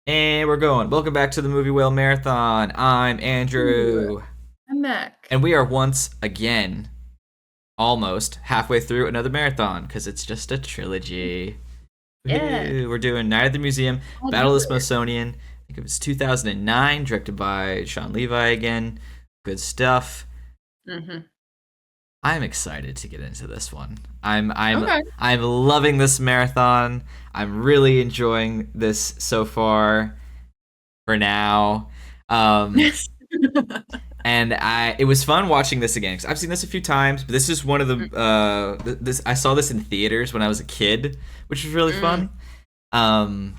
And we're going. Welcome back to the Movie Whale Marathon. I'm Ooh, Andrew. I'm Mac. And we are once again almost halfway through another marathon because it's just a trilogy. Yeah, Woohoo. We're doing Night at the Museum, I'll Battle do of the it. Smithsonian. I think it was 2009, directed by Sean Levi again. Good stuff. Hmm. I'm excited to get into this one. I'm Okay. I'm loving this marathon. I'm really enjoying this so far for now. Um, and it was fun watching this again because I've seen this a few times, but this is one of the this I saw this in theaters when I was a kid, which was really Mm. fun. Um,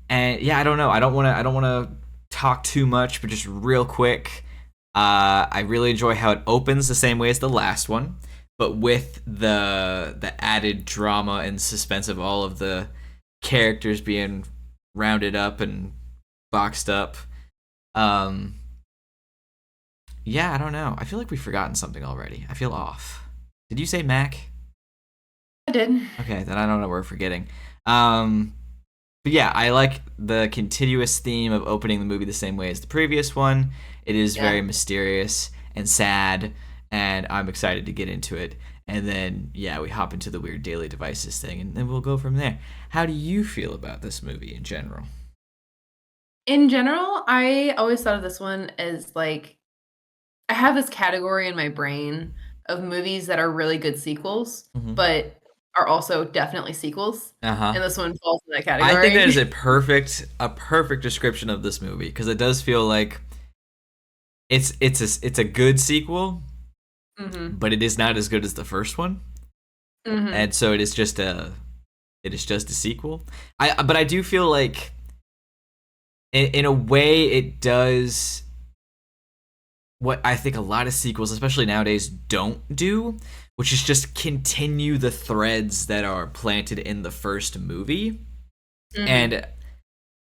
and yeah, I don't know. I don't want to talk too much, but just real quick, I really enjoy how it opens the same way as the last one, but with the added drama and suspense of all of the characters being rounded up and boxed up. Um, Yeah, I don't know. I feel like we've forgotten something already. I feel off. Did you say Mac? I did. Okay, then I don't know what we're forgetting. Um, but yeah, I like the continuous theme of opening the movie the same way as the previous one. It is very Yeah. mysterious and sad, and I'm excited to get into it. And then, yeah, we hop into the weird daily devices thing, and then we'll go from there. How do you feel about this movie in general? In general, I always thought of this one as like I have this category in my brain of movies that are really good sequels, Mm-hmm. but are also definitely sequels. Uh huh. And this one falls in that I think that category. is a perfect description of this movie because it does feel like it's a good sequel, Hmm. but it is not as good as the first one, Hmm. and so it is just a sequel. But I do feel like in a way it does what I think a lot of sequels, especially nowadays, don't do, which is just continue the threads that are planted in the first movie Hmm. and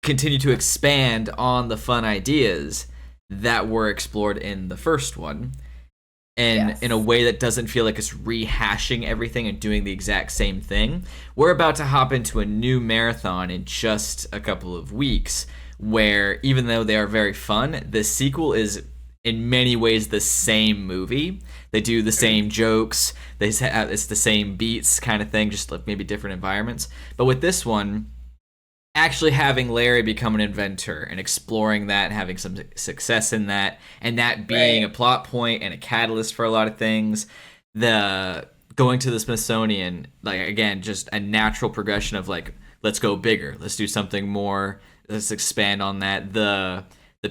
continue to expand on the fun ideas that were explored in the first one in a Yes. way that doesn't feel like it's rehashing everything and doing the exact same thing. We're about to hop into a new marathon in just a couple of weeks where even though they are very fun, the sequel is in many ways the same movie. They do the Mm. same jokes. It's the same beats kind of thing, just like maybe different environments. But with this one, actually having Larry become an inventor and exploring that and having some success in that, and that being Right. a plot point and a catalyst for a lot of things. The going to the Smithsonian, like again, just a natural progression of like, let's go bigger, let's do something more, let's expand on that. The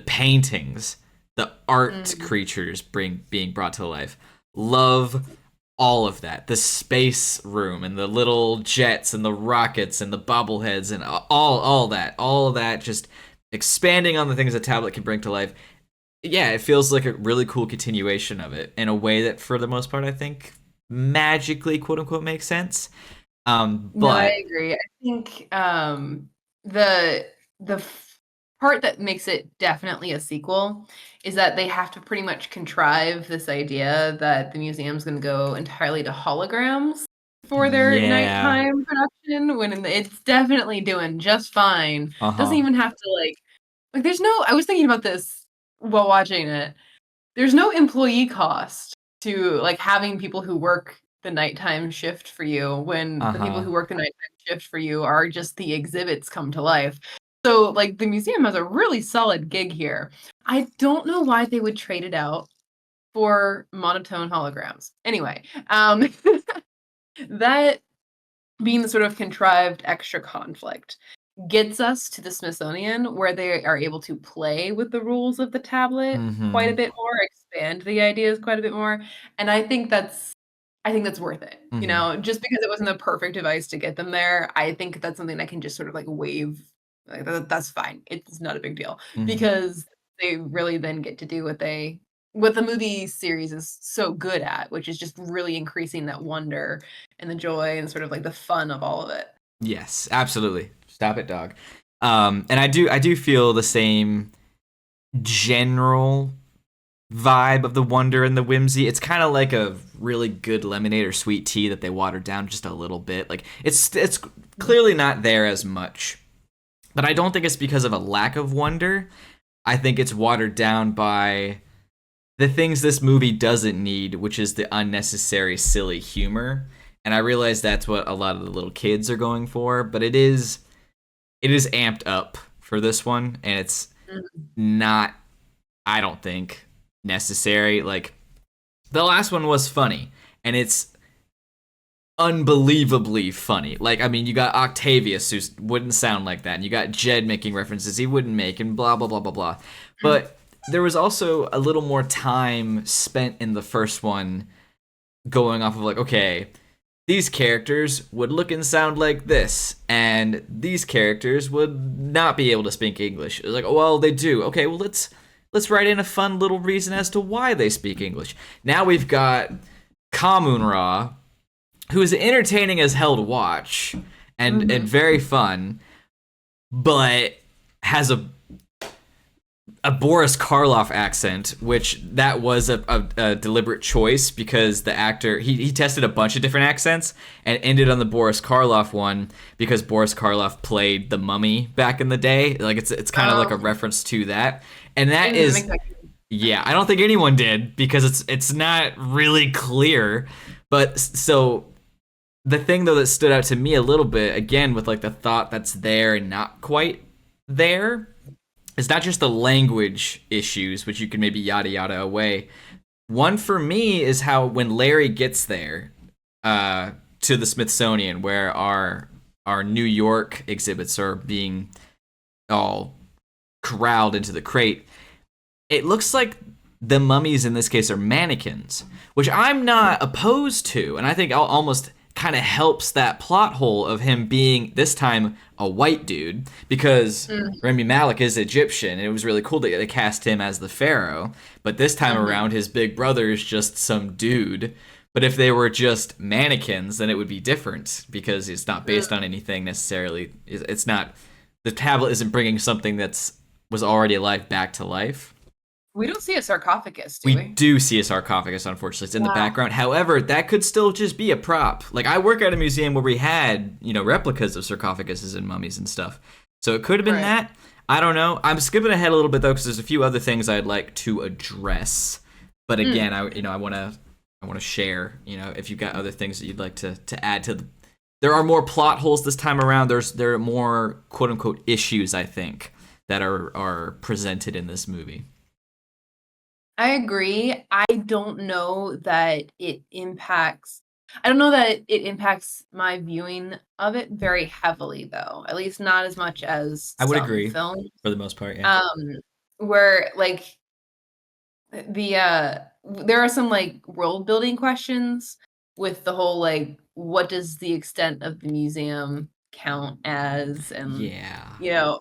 paintings, the art Mm. creatures being brought to life. Love all of that, the space room and the little jets and the rockets and the bobbleheads and all of that just expanding on the things a tablet can bring to life. Yeah, it feels like a really cool continuation of it in a way that for the most part I think magically quote unquote makes sense. No, I But agree. I think the part that makes it definitely a sequel is that they have to pretty much contrive this idea that the museum's going to go entirely to holograms for their yeah. nighttime production when it's definitely doing just fine. Doesn't Uh-huh. even have to like there's no I was thinking about this while watching it. There's no employee cost to, like, having people who work the nighttime shift for you when the people Uh-huh. who work the nighttime shift for you are just the exhibits come to life. So, like, the museum has a really solid gig here. I don't know why they would trade it out for monotone holograms. Anyway, that being the sort of contrived extra conflict gets us to the Smithsonian where they are able to play with the rules of the tablet quite a Mhm. bit more, expand the ideas quite a bit more, and I think that's worth it, Mhm. just because it wasn't the perfect device to get them there, I think that's something that can just sort of, like, wave like, that's fine, it's not a big deal, Mhm. because they really then get to do what the movie series is so good at, which is just really increasing that wonder and the joy and sort of, like, the fun of all of it. Yes, absolutely. Stop it, dog. And I do feel the same general vibe of the wonder and the whimsy. It's kind of like a really good lemonade or sweet tea that they watered down just a little bit. Like it's clearly not there as much But I don't think it's because of a lack of wonder. I think it's watered down by the things this movie doesn't need, which is the unnecessary silly humor. And I realize that's what a lot of the little kids are going for, but it is amped up for this one, and it's Mm. not, I don't think, necessary. Like, the last one was funny, and it's unbelievably funny. Like, I mean, you got Octavius, who wouldn't sound like that, and you got Jed making references he wouldn't make, and blah, blah, blah, blah, blah. But there was also a little more time spent in the first one going off of, like, okay, these characters would look and sound like this, and these characters would not be able to speak English. It was like, oh, well, they do. Okay, well, let's write in a fun little reason as to why they speak English. Now we've got Kamunra, who is entertaining as hell to watch and very fun, but has a Boris Karloff accent, which that was a deliberate choice because the actor he tested a bunch of different accents and ended on the Boris Karloff one because Boris Karloff played the Mummy back in the day. Like it's kind of like a reference to that, and that is yeah. I don't think anyone did because it's not really clear, but so. The thing though that stood out to me a little bit, again with like the thought that's there and not quite there, it's not just the language issues, which you can maybe yada yada away. One for me is how when Larry gets there to the Smithsonian, where our New York exhibits are being all corralled into the crate, it looks like the mummies in this case are mannequins, which I'm not opposed to, and I think almost kind of helps that plot hole of him being this time a white dude because Rami Malek is Egyptian and it was really cool that they cast him as the pharaoh, but this time around his big brother is just some dude. But if they were just mannequins, then it would be different because it's not based on anything necessarily. It's not, the tablet isn't bringing something was already alive back to life. We don't see a sarcophagus, do we? We do see a sarcophagus, unfortunately. It's in the background. However, that could still just be a prop. Like, I work at a museum where we had, replicas of sarcophaguses and mummies and stuff. So it could have been that. I don't know. I'm skipping ahead a little bit, though, because there's a few other things I'd like to address. But again, I want to share, if you've got other things that you'd like to add to the... There are more plot holes this time around. There are more, quote-unquote, issues, I think, that are presented in this movie. I agree. I don't know that it impacts I don't know that it impacts my viewing of it very heavily though. At least not as much as I would some agree films. for the most part, yeah. Where like there are some like world building questions with the whole like what does the extent of the museum count as and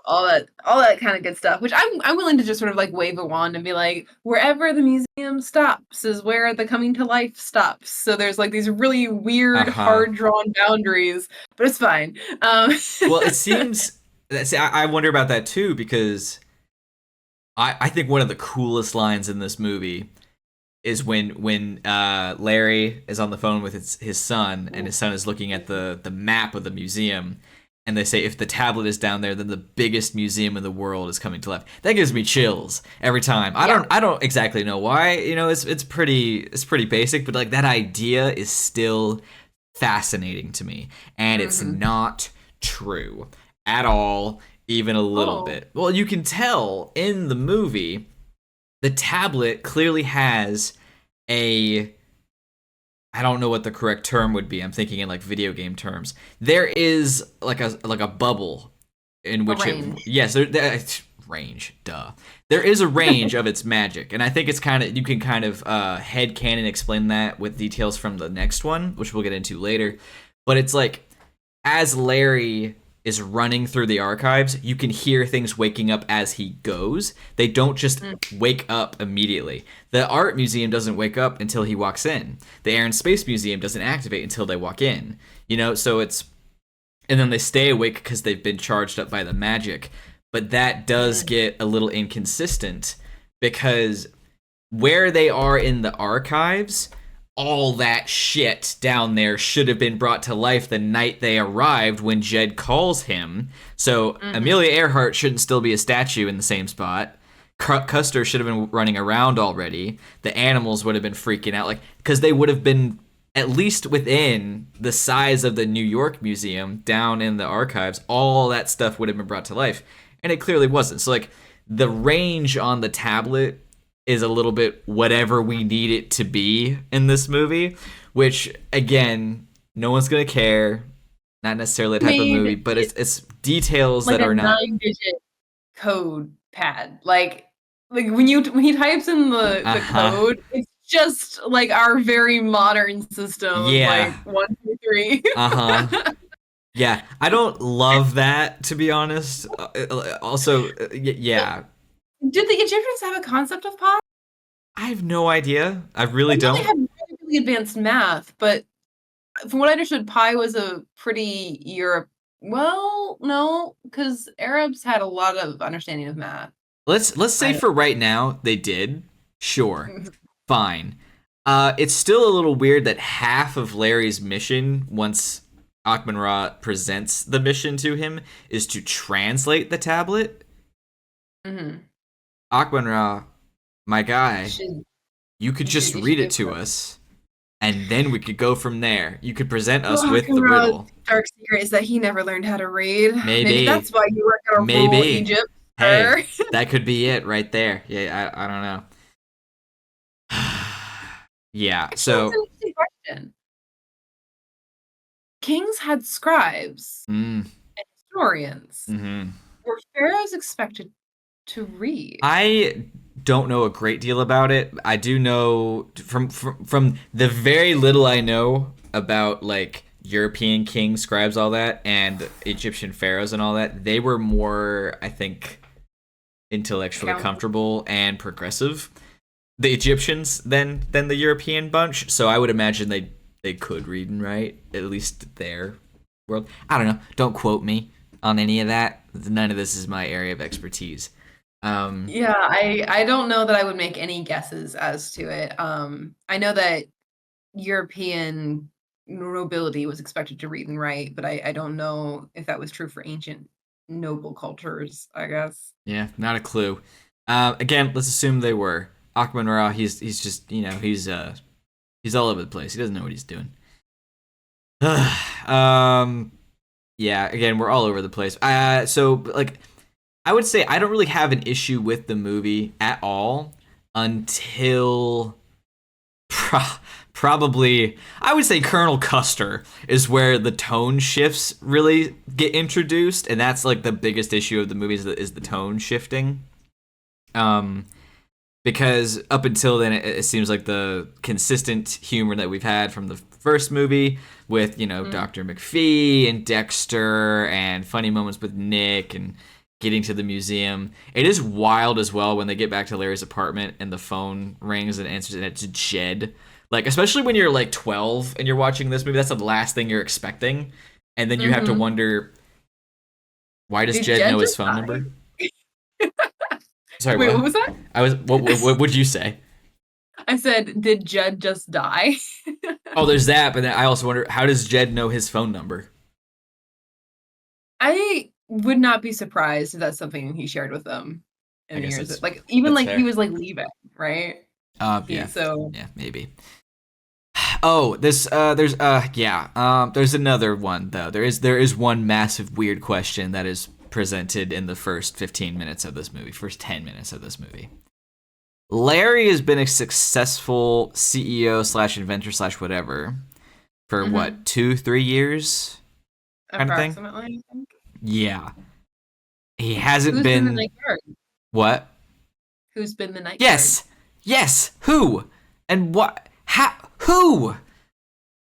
all that kind of good stuff, which I'm willing to just sort of like wave a wand and be like wherever the museum stops is where the coming to life stops. So there's like these really weird hard drawn boundaries, but it's fine. Well, it seems I wonder about that too because I think one of the coolest lines in this movie is when Larry is on the phone with his son, and his son is looking at the map of the museum, and they say if the tablet is down there, then the biggest museum in the world is coming to life. That gives me chills every time. I don't exactly know why. It's pretty basic, but like that idea is still fascinating to me, and it's not true at all, even a little bit. Well, you can tell in the movie. The tablet clearly has I don't know what the correct term would be. I'm thinking in like video game terms. There is like a bubble in which range. Duh. There is a range of its magic, and I think it's you can kind of headcanon explain that with details from the next one, which we'll get into later. But it's like as Larry is running through the archives, you can hear things waking up as he goes. They don't just wake up immediately. The art museum doesn't wake up until he walks in. The Air and Space Museum doesn't activate until they walk in. So it's... And then they stay awake because they've been charged up by the magic. But that does get a little inconsistent because where they are in the archives all that shit down there should have been brought to life the night they arrived when Jed calls him. So Amelia Earhart shouldn't still be a statue in the same spot. Custer should have been running around already. The animals would have been freaking out, like, because they would have been at least within the size of the New York Museum down in the archives. All that stuff would have been brought to life, and it clearly wasn't. So, like, the range on the tablet is a little bit whatever we need it to be in this movie, which, again, no one's gonna care. Not necessarily the type of movie, but it's details like that are a not 9-digit code pad. Like when he types in the code, it's just like our very modern system of Yeah. like 1, 2, 3. Yeah, I don't love that, to be honest. Also, yeah, Did the Egyptians have a concept of pi? I have no idea. I really I know they don't. had really, really advanced math, but from what I understood, pi was a pretty Europe. Well, no, because Arabs had a lot of understanding of math. Let's say I for right now they did. Sure, fine. It's still a little weird that half of Larry's mission, once Akhman Ra presents the mission to him, is to translate the tablet. mm-hmm. Akhman Ra, my guy, should, you could you just should, you read should it give to her. us, and then we could go from there. You could present us Well, with the Conrad's riddle. dark secret is that he never learned how to read. Maybe Maybe, that's why you weren't gonna rule maybe. Egypt, Hey, sir. that could be it right there. Yeah, I don't know. Yeah, Actually, that's so an interesting question. Kings had scribes mm, and historians. hmm Were pharaohs expected to read? I don't know a great deal about it. I do know from the very little I know about, like, European kings, scribes, all that, and Egyptian pharaohs and all that. They were more, I think, intellectually Count. comfortable and progressive, the Egyptians, than the European bunch. So I would imagine they could read and write, at least their world. I don't know. Don't quote me on any of that. None of this is my area of expertise. Yeah, I don't know that I would make any guesses as to it. I know that European nobility was expected to read and write, but I don't know if that was true for ancient noble cultures, I guess. Yeah, not a clue. Again, let's assume they were. Akhman Ra, he's just, he's all over the place. He doesn't know what he's doing. Yeah, again, we're all over the place. So, like, I would say I don't really have an issue with the movie at all until probably, I would say, Colonel Custer is where the tone shifts really get introduced, and that's like the biggest issue of the movie is the tone shifting. Because up until then, it seems like the consistent humor that we've had from the first movie with, Dr. McPhee and Dexter and funny moments with Nick and getting to the museum. It is wild as well when they get back to Larry's apartment and the phone rings and answers, and it's Jed. Like, especially when you're like 12 and you're watching this movie, that's the last thing you're expecting. And then you have to wonder, why does Did Jed know his just phone die? number? Sorry, Wait, what? what was that? What would you say? I said, did Judd just die? Oh, there's that, but then I also wonder, how does Jed know his phone number? I would not be surprised if that's something he shared with them I in the guess years. that's Like even like fair. he was like leaving, right? Yeah. So Yeah, maybe. Oh, there's another one though. There is one massive weird question that is presented in the first 15 minutes of this movie, first 10 minutes of this movie. Larry has been a successful CEO slash inventor slash whatever for what, 2-3 years? Kind of thing? approximately, I think. Yeah. He hasn't Who's been the been night guard? what? Who's been the night guard? Yes. Who? And what? How? Who?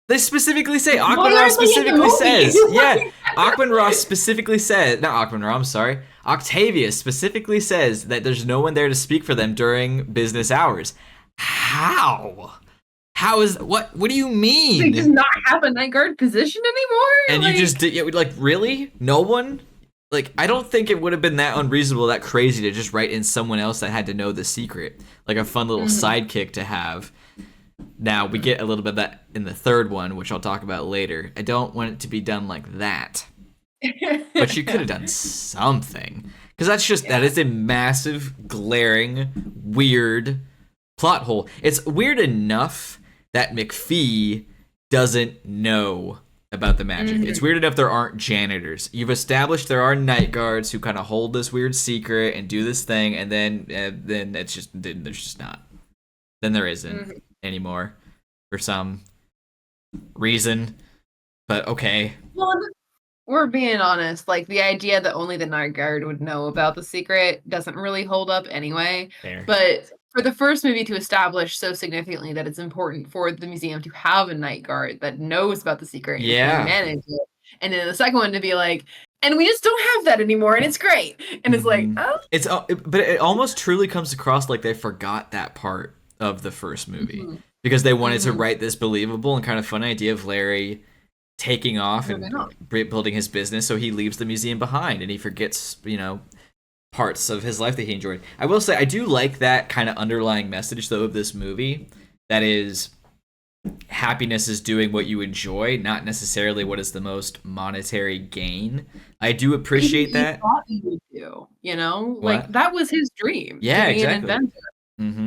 They specifically say. Akhman Ra specifically says. Yeah. Akhman Ra specifically says. Not Akhman Ra, I'm sorry. Octavius specifically says that there's no one there to speak for them during business hours. How? How is what? What do you mean? They does not have a night guard position anymore. And you just did, like, really? No one? Like, I don't think it would have been that unreasonable, that crazy to just write in someone else that had to know the secret. Like a fun little sidekick to have. Now, we get a little bit of that in the third one, which I'll talk about later. I don't want it to be done like that. But you could have done something. Because that is a massive, glaring, weird plot hole. It's weird enough that McPhee doesn't know about the magic. It's weird enough there aren't janitors. You've established there are night guards who kind of hold this weird secret and do this thing, and then there's just not. Then there isn't anymore for some reason. But okay. Well, we're being honest. Like, the idea that only the night guard would know about the secret doesn't really hold up anyway. Fair. But for the first movie to establish so significantly that it's important for the museum to have a night guard that knows about the secret and can manage it, and then the second one to be like, and we just don't have that anymore, and it's great. And it's like, oh. But it almost truly comes across like they forgot that part of the first movie because they wanted to write this believable and kind of fun idea of Larry taking off and building his business, so he leaves the museum behind and he forgets, parts of his life that he enjoyed. I will say I do like that kind of underlying message though of this movie, that is, happiness is doing what you enjoy, not necessarily what is the most monetary gain. I do appreciate that. He thought he would do, What? like that was his dream. Yeah, to be exactly. an inventor.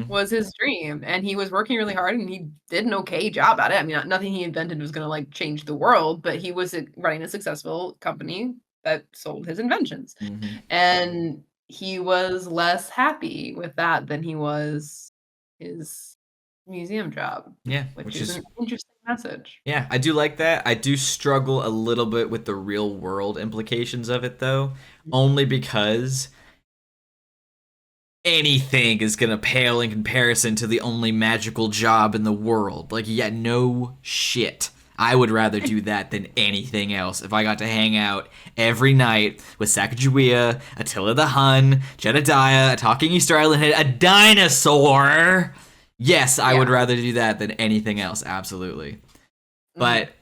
Was his dream, and he was working really hard, and he did an okay job at it. I mean, nothing he invented was going to like change the world, but he was running a successful company that sold his inventions, and he was less happy with that than he was his museum job. Yeah, which is an interesting message. Yeah, I do like that. I do struggle a little bit with the real world implications of it though, only because anything is gonna pale in comparison to the only magical job in the world. Like, yeah, no shit. I would rather do that than anything else. If I got to hang out every night with Sacagawea, Attila the Hun, Jedediah, a talking Easter Island head, a dinosaur. Yes, I would rather do that than anything else. Absolutely. But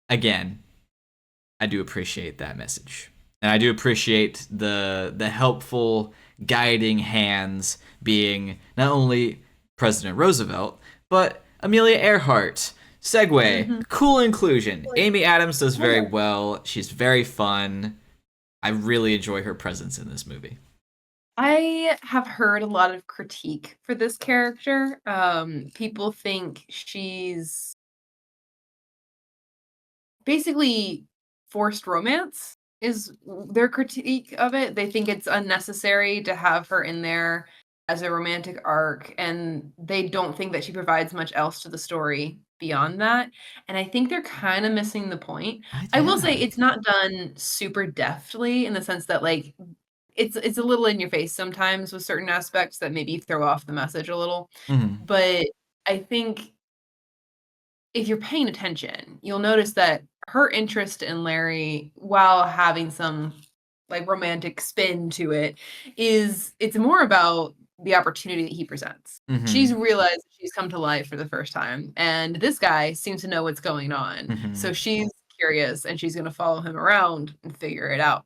again, I do appreciate that message, and I do appreciate the helpful guiding hands being not only President Roosevelt, but Amelia Earhart. Segue, cool inclusion. Amy Adams does very well. She's very fun. I really enjoy her presence in this movie. I have heard a lot of critique for this character. People think she's basically forced romance is their critique of it. They think it's unnecessary to have her in there as a romantic arc, and they don't think that she provides much else to the story beyond that. And I think they're kind of missing the point. I will say it's not done super deftly in the sense that like it's a little in your face sometimes with certain aspects that maybe throw off the message a little. But I think if you're paying attention, you'll notice that her interest in Larry, while having some like romantic spin to it, it's more about the opportunity that he presents. She's realized she's come to life for the first time, and this guy seems to know what's going on. So she's curious, and she's going to follow him around and figure it out.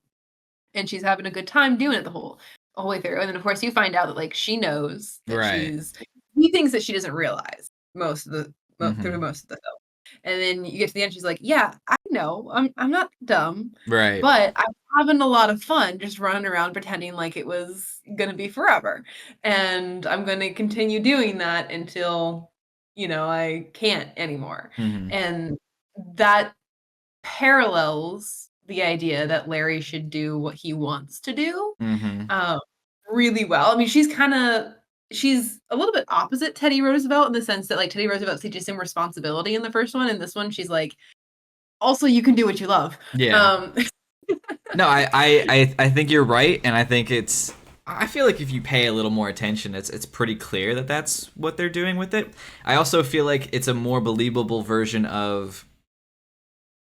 And she's having a good time doing it the whole way through. And then of course you find out that like she knows that he thinks that she doesn't realize most of the through most of the film. And then you get to the end, she's like, yeah, I know, I'm not dumb, but I'm having a lot of fun just running around pretending like it was gonna be forever, and I'm gonna continue doing that until I can't anymore. And that parallels the idea that Larry should do what he wants to do really well. I mean, she's a little bit opposite Teddy Roosevelt in the sense that like Teddy Roosevelt teaches him responsibility in the first one, and this one she's like, also you can do what you love. No, I think you're right, and I think I feel like if you pay a little more attention, it's pretty clear that that's what they're doing with it. I also feel like it's a more believable version of,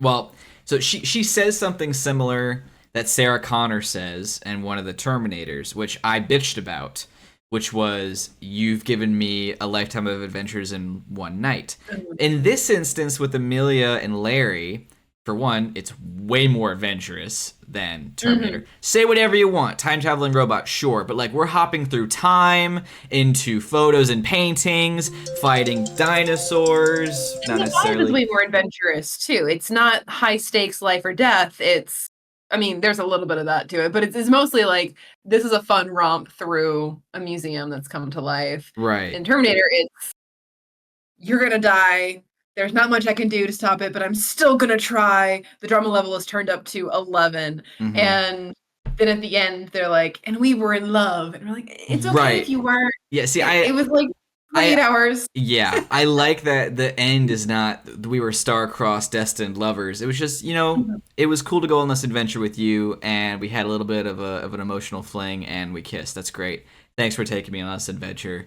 well, so she says something similar that Sarah Connor says in one of the Terminators, which I bitched about, which was, you've given me a lifetime of adventures in one night. In this instance with Amelia and Larry, for one, it's way more adventurous than Hmm. Terminator. Say whatever you want, time traveling robot, sure, but like we're hopping through time into photos and paintings, fighting dinosaurs, And not the vibe is necessarily. way more adventurous too. It's not high stakes life or death. I mean, there's a little bit of that to it, but it's mostly like this is a fun romp through a museum that's come to life. Right. In Terminator, it's you're gonna die. There's not much I can do to stop it, but I'm still gonna try. The drama level is turned up to 11, Mm-hmm. and then at the end they're like, "And we were in love," and we're like, "It's okay if Right. you weren't." Yeah. See, It was like 28 I, hours. yeah, I like that the end is not we were star-crossed destined lovers. It was just, Mhm. it was cool to go on this adventure with you and we had a little bit of an emotional fling and we kissed. That's great. Thanks for taking me on this adventure.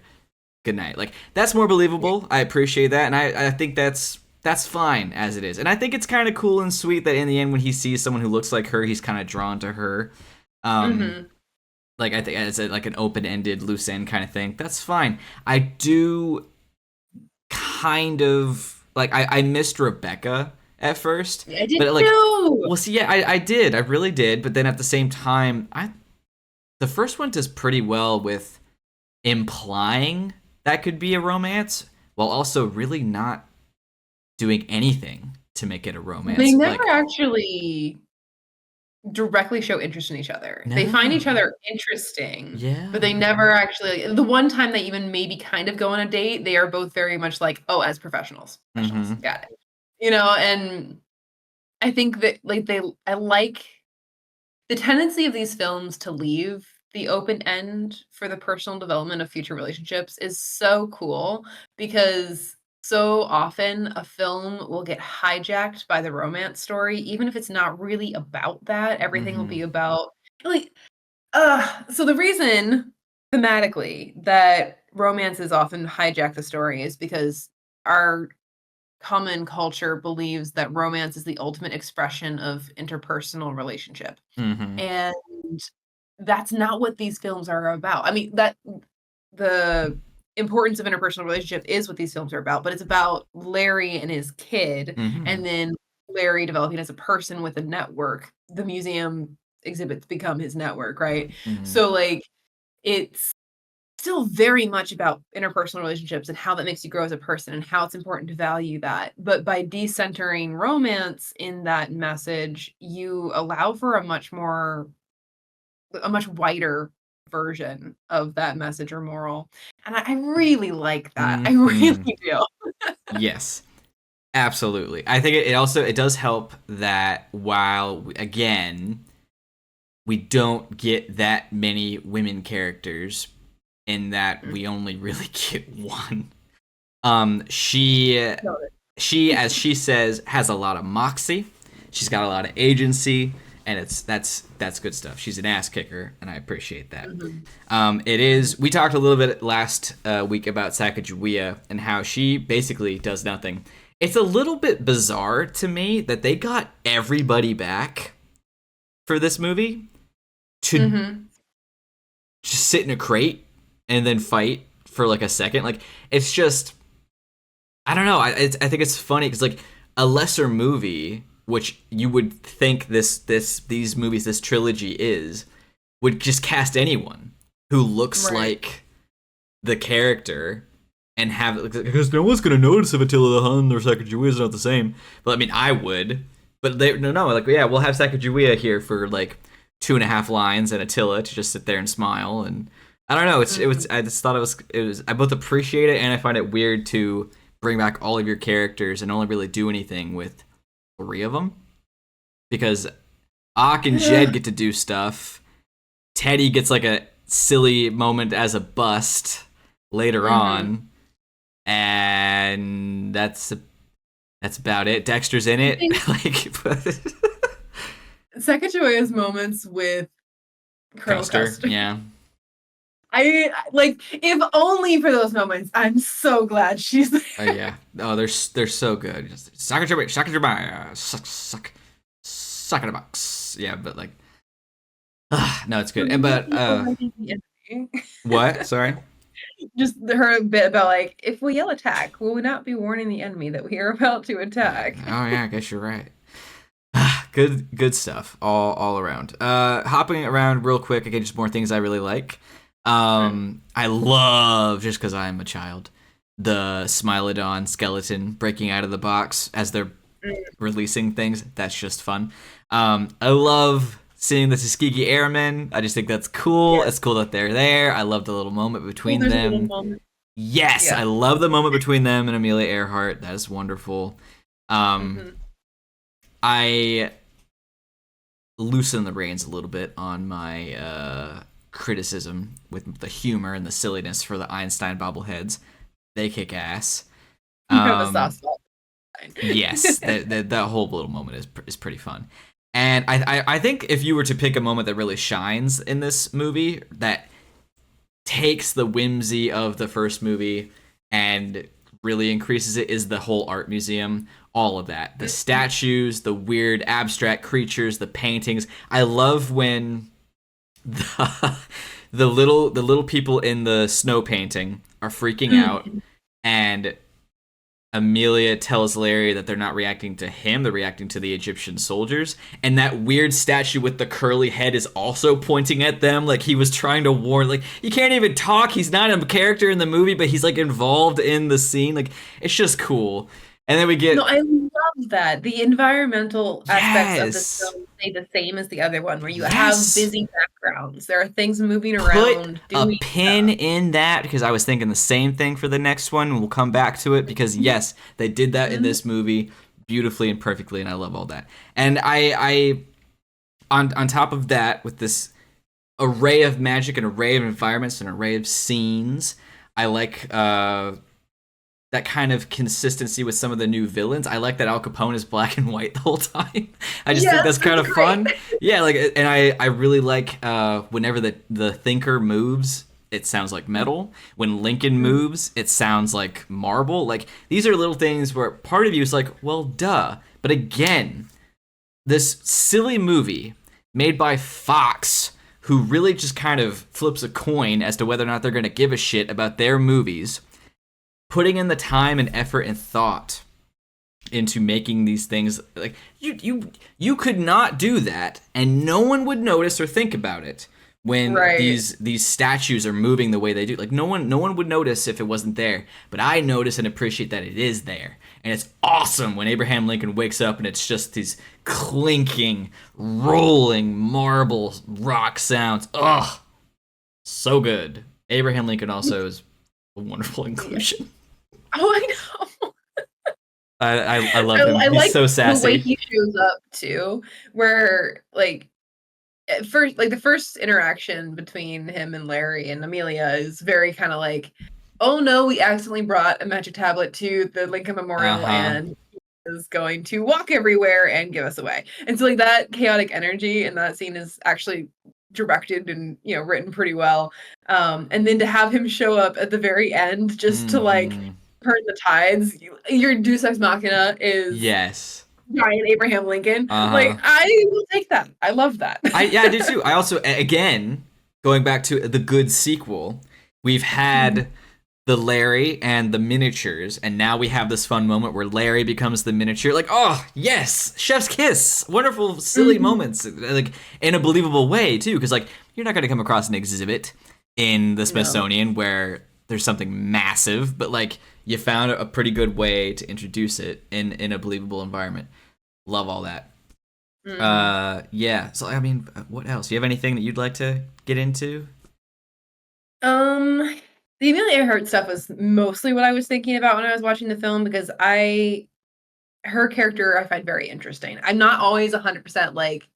Good night. Like that's more believable. I appreciate that and I think that's fine as it is. And I think it's kind of cool and sweet that in the end when he sees someone who looks like her, he's kind of drawn to her. Um Mhm. like I think it's like an open-ended loose end kind of thing. That's fine. I do kind of like I missed Rebecca at first, I did but like, too. well, see, yeah, I did, I really did, but then at the same time, I the first one does pretty well with implying that could be a romance while also really not doing anything to make it a They romance. never Like, actually directly show interest in each other. They find each no, other interesting, but they yeah, never actually the one time they even maybe kind of go on a date, they are both very much like, "Oh, as professionals. Professionals. mm-hmm, Got it." And I think that I like the tendency of these films to leave the open end for the personal development of future relationships is so cool because so often a film will get hijacked by the romance story, even if it's not really about that. Everything will mm-hmm, be about like so the reason thematically that romances often hijack the story is because our common culture believes that romance is the ultimate expression of interpersonal relationship. mm-hmm, And that's not what these films are about. I mean, that the importance of interpersonal relationship is what these films are about, but it's about Larry and his kid, mm-hmm, and then Larry developing as a person with a network. The museum exhibits become his network, right? mm-hmm, So, like, it's still very much about interpersonal relationships and how that makes you grow as a person and how it's important to value that. But by decentering romance in that message, you allow for a much wider version of that message or moral. And I really like that. I really mm-hmm. do. Yes. Absolutely. I think it also it does help that while again we don't get that many women characters in that we only really get one. She as she says has a lot of moxie. She's got a lot of agency and that's good stuff. She's an ass kicker and I appreciate that. Mhm, It mhm. is. We talked a little bit last week about Sacagawea and how she basically does nothing. It's a little bit bizarre to me that they got everybody back for this movie to Mhm. just sit in a crate and then fight for like a second. Like it's just I don't know. I think it's funny because like a lesser movie, which you would think these movies this trilogy is, would just cast anyone who looks Right. like the character and have it because no one's gonna notice if Attila the Hun or Sacagawea is not the same. But I mean, I would. But they no like yeah, we'll have Sacagawea here for like 2.5 lines and Attila to just sit there and smile and I don't know. It was Mhm. I just thought it was I both appreciate it and I find it weird to bring back all of your characters and only really do anything with three of them because Ak and Jed get to do stuff. Teddy gets like a silly moment as a bust later Mhm. on, and that's about it. Dexter's in I it, think like Sacagawea's moments with Colonel Custer. Custer. Yeah. I like if only for those moments. I'm so glad she's Oh there. yeah. Oh, they're so good. Suck it a box. Yeah, but like, no, it's good. Will not But be already the enemy. what? Sorry. Just her bit about like if we yell attack, will we not be warning the enemy that we are about to Yeah. attack? Oh yeah. I guess you're right. Good stuff all around. Hopping around real quick again, just more things I really like. Mm. I love, just because I'm a child, the Smilodon skeleton breaking out of the box as they're Mm. releasing things. That's just fun. I love seeing the Tuskegee Airmen. I just think that's cool. Yes. It's cool that they're there. I love the little moment Oh, between there's a little them. moment. Yes, I Yeah. love the moment between them and Amelia Earhart. That is wonderful. Um, Hmm. I loosen the reins a little bit on my criticism with the humor and the silliness for the Einstein bobbleheads. They kick ass. You have a soft Um, spot. yes, that whole little moment is pretty fun. And I think if you were to pick a moment that really shines in this movie, that takes the whimsy of the first movie and really increases it, is the whole art museum. All of that, the statues, the weird abstract creatures, the paintings. I love when the, the little people in the snow painting are freaking out, Mm. and Amelia tells Larry that they're not reacting to him, they're reacting to the Egyptian soldiers. And that weird statue with the curly head is also pointing at them, like he was trying to warn. Like, he can't even talk. He's not a character in the movie, but he's like involved in the scene. Like, it's just cool. And then we No, get, I love that. The environmental aspects of this yes, film stay the same as the other one, where you have yes. busy backgrounds. There are things moving Put around, a doing pin stuff. in that, because I was thinking the same thing for the next one, and we'll come back to it, because yes, they did that in Mhm. this movie beautifully and perfectly, and I love all that. And I on top of that, with this array of magic, an array of environments, an array of scenes, I like that kind of consistency with some of the new villains. I like that Al Capone is black and white the whole time. I just think Yes, that's kind that's of great. fun. Yeah, like, and I really like whenever the thinker moves, it sounds like metal. When Lincoln Mhm. moves, it sounds like marble. Like, these are little things where part of you is like, well, duh. But again, this silly movie made by Fox, who really just kind of flips a coin as to whether or not they're going to give a shit about their movies, putting in the time and effort and thought into making these things. Like, you could not do that and no one would notice or think about it when Right. these statues are moving the way they do. Like, no one would notice if it wasn't there, but I notice and appreciate that it is there. And it's awesome when Abraham Lincoln wakes up and it's just these clinking, rolling marble rock sounds. Ugh, so good. Abraham Lincoln also is a wonderful Yeah. inclusion. Oh, I know. I love him. I He's like so the way sassy. he shows up too, where like at first, like the first interaction between him and Larry and Amelia is very kind of like, oh no, we accidentally brought a magic tablet to the Lincoln Uh Memorial huh. and he is going to walk everywhere and give us away. And so like that chaotic energy in that scene is actually directed and written pretty well. And then to have him show up at the very end just to like Mm-hmm. turn the tides, your Deus Ex Machina is Yes. giant Abraham Lincoln. Uh Like huh. I will take that. I love that. Yeah, I do too. I also, again, going back to the good sequel, we've had the Larry and the miniatures, and now we have this fun moment where Larry becomes the miniature. Like, oh yes, chef's kiss, wonderful, silly Mhm. moments, like, in a believable way too, because like, you're not gonna come across an exhibit in the No. Smithsonian where there's something massive, but like, you found a pretty good way to introduce it in a believable environment. Love all that. Mhm. Yeah. So I mean, what else? Do you have anything that you'd like to get into? Um, the Amelia Earhart stuff was mostly what I was thinking about when I was watching the film because her character I find very interesting. I'm not always 100% like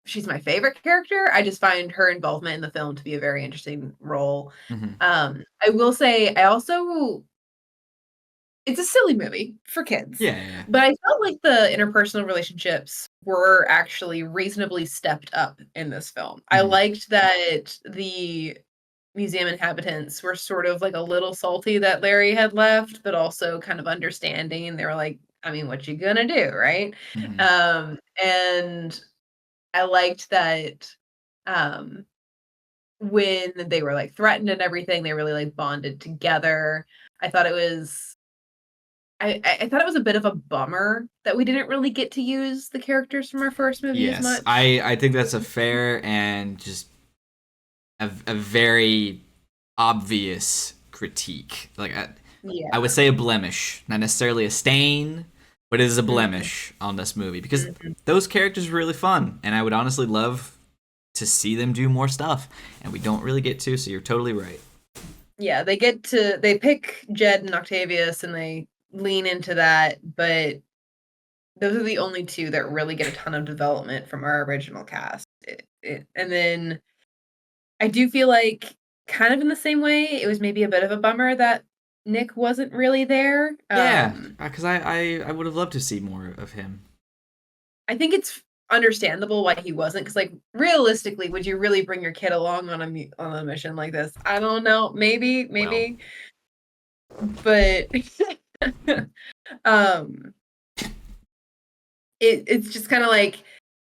she's my favorite character. I just find her involvement in the film to be a very interesting role. Mm-hmm. I will say I also it's a silly movie for kids, Yeah, yeah. but I felt like the interpersonal relationships were actually reasonably stepped up in this film. I Mm-hmm. liked that the museum inhabitants were sort of like a little salty that Larry had left, but also kind of understanding. They were like, I mean, what you gonna do, right? Mm-hmm. And I liked that um when they were like threatened and everything, they really like bonded together. I thought it was I thought it was a bit of a bummer that we didn't really get to use the characters from our first movie as Yes, much. I think that's a fair and just a very obvious critique. Like I Yeah. would say a blemish, not necessarily a stain, but it is a Mhm, blemish on this movie because mhm. those characters are really fun, and I would honestly love to see them do more stuff, and we don't really get to. So you're totally right. Yeah, they pick Jed and Octavius and they lean into that, but those are the only two that really get a ton of development from our original cast. And then I do feel like kind of in the same way, it was maybe a bit of a bummer that Nick wasn't really there. Yeah, because I would have loved to see more of him. I think it's understandable why he wasn't, because like realistically, would you really bring your kid along on on a mission like this? I don't know. Well, Maybe, but um it's just kind of like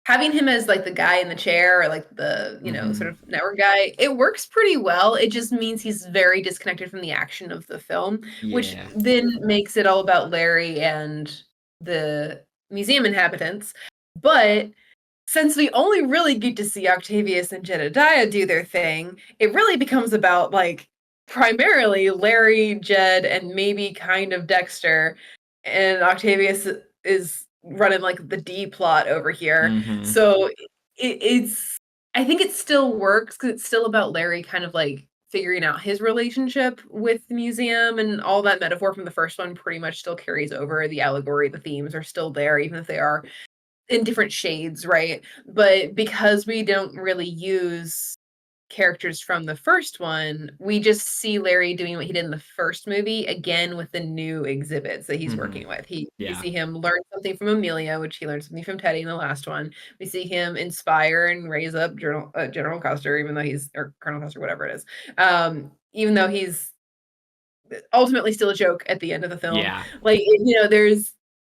having him as like the guy in the chair or like the, sort hmm of network guy, it works pretty well. It just means he's very disconnected from the action of the film, which yeah, then makes it all about Larry and the museum inhabitants. But since we only really get to see Octavius and Jedediah do their thing, it really becomes about like primarily Larry, Jed, and maybe kind of Dexter. And Octavius is running like the D plot over here. hmm So it's, I think it still works because it's still about Larry kind of like figuring out his relationship with the museum, and all that metaphor from the first one pretty much still carries over. The allegory, the themes are still there, even if they are in different shades, right? But because we don't really use characters from the first one, we just see Larry doing what he did in the first movie again with the new exhibits that he's hmm working with. We yeah, see him learn something from Amelia, which he learned something from Teddy in the last one. We see him inspire and raise up General Custer, even though he's, or Colonel Custer, whatever it is. Even though he's ultimately still a joke at the end of the film. yeah. Like,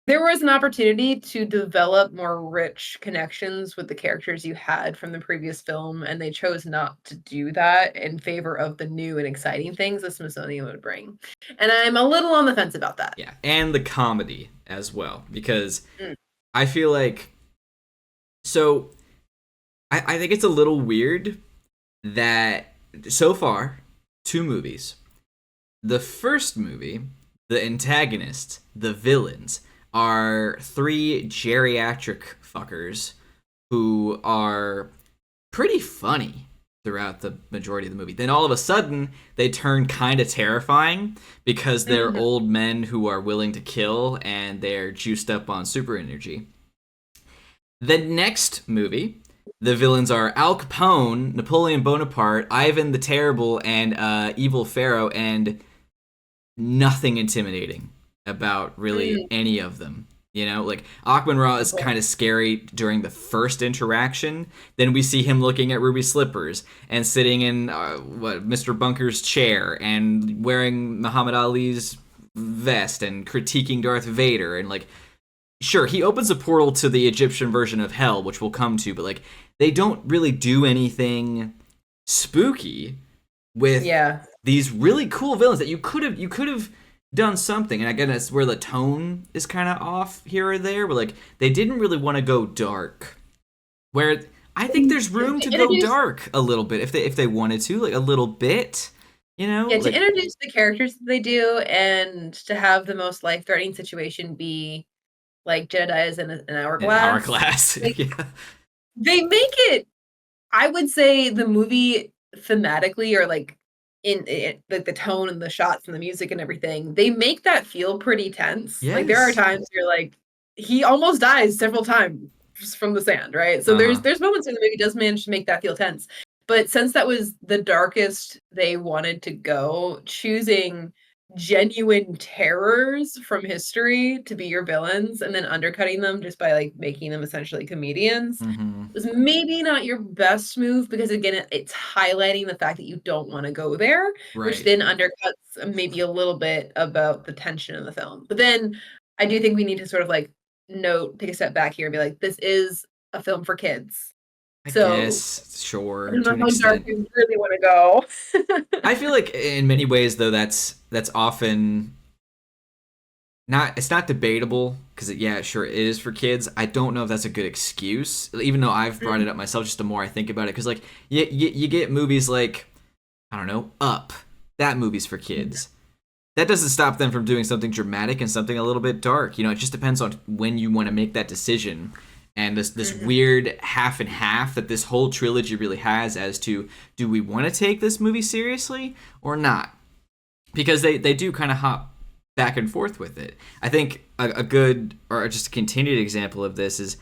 there was an opportunity to develop more rich connections with the characters you had from the previous film, and they chose not to do that in favor of the new and exciting things the Smithsonian would bring. And I'm a little on the fence about that. Yeah, and the comedy as well because Mm. I feel like so I think it's a little weird that so far 2 movies. The first movie, the antagonist, the villains are 3 geriatric fuckers who are pretty funny throughout the majority of the movie. Then all of a sudden, they turn kind of terrifying because they're Mhm. old men who are willing to kill and they're juiced up on super energy. The next movie, the villains are Al Capone, Napoleon Bonaparte, Ivan the Terrible, and Evil Pharaoh, and nothing intimidating about really Mm. any of them. You know, like Akman Ra is kind of scary during the first interaction. Then we see him looking at Ruby Slippers and sitting in Mr. Bunker's chair and wearing Muhammad Ali's vest and critiquing Darth Vader and like sure he opens a portal to the Egyptian version of hell, which we'll come to, but like they don't really do anything spooky with Yeah. these really cool villains that you could have done something. And again, that's where the tone is kind of off here or there. But like they didn't really want to go dark. Where I think there's room to go Introduce dark a little bit if they wanted to, like a little bit. You know, Yeah, to like introduce the characters that they do and to have the most life-threatening situation be like Jedediah's in an an hourglass. hourglass. Like, Yeah. they make it, I would say the movie thematically, or like like the tone and the shots and the music and everything, they make that feel pretty tense. Like there are Yes. times you're like, he almost dies several times just from the sand, right? So Uh huh. there's moments where the movie does manage to make that feel tense. But since that was the darkest they wanted to go, choosing genuine terrors from history to be your villains and then undercutting them just by like making them essentially comedians Mm-hmm. was maybe not your best move, because again it's highlighting the fact that you don't want to go there, which Right. then undercuts maybe a little bit about the tension in the film. But then I do think we need to sort of like take a step back here and be like, this is a film for kids, I so guess I sure don't to know an how dark extent. you really want to go. I feel like in many ways though that's often not it's not debatable because yeah, sure it is for kids. I don't know if that's a good excuse, even though I've brought it up myself. Just the more I think about it, because like you get movies like I don't know Up. That movie's for kids. That doesn't stop them from doing something dramatic and something a little bit dark. You know, it just depends on when you want to make that decision. And this weird half and half that this whole trilogy really has as to do we want to take this movie seriously or not? Because they do kind of hop back and forth with it. I think a good or just a continued example of this is